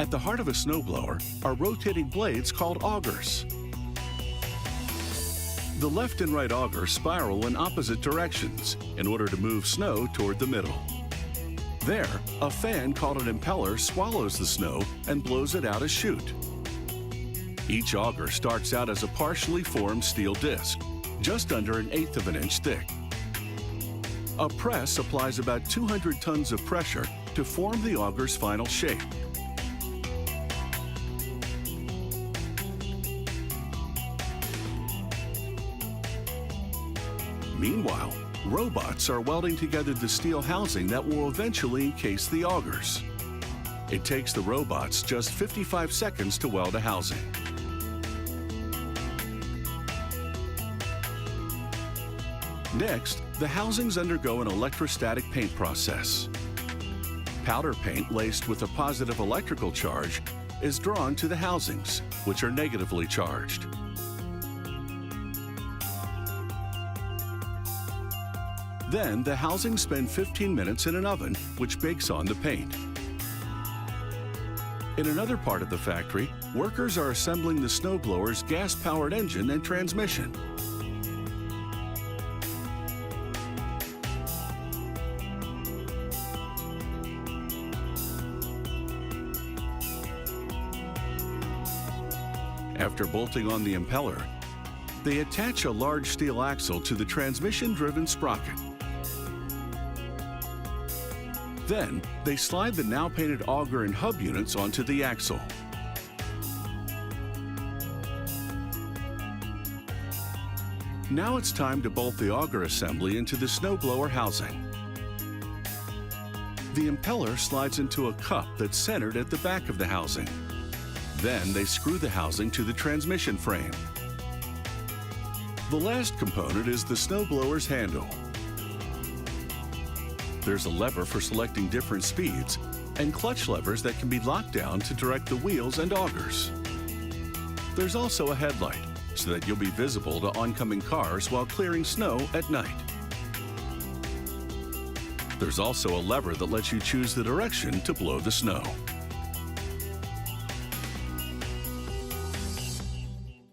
At the heart of a snowblower are rotating blades called augers. The left and right augers spiral in opposite directions in order to move snow toward the middle. There, a fan called an impeller swallows the snow and blows it out a chute. Each auger starts out as a partially formed steel disc, just under 1/8 of an inch thick. A press applies about 200 tons of pressure to form the auger's final shape. Meanwhile, robots are welding together the steel housing that will eventually encase the augers. It takes the robots just 55 seconds to weld a housing. Next, the housings undergo an electrostatic paint process. Powder paint laced with a positive electrical charge is drawn to the housings, which are negatively charged. Then, the housings spend 15 minutes in an oven, which bakes on the paint. In another part of the factory, workers are assembling the snowblower's gas-powered engine and transmission. After bolting on the impeller, they attach a large steel axle to the transmission-driven sprocket. Then, they slide the now painted auger and hub units onto the axle. Now it's time to bolt the auger assembly into the snowblower housing. The impeller slides into a cup that's centered at the back of the housing. Then they screw the housing to the transmission frame. The last component is the snowblower's handle. There's a lever for selecting different speeds and clutch levers that can be locked down to direct the wheels and augers. There's also a headlight so that you'll be visible to oncoming cars while clearing snow at night. There's also a lever that lets you choose the direction to blow the snow.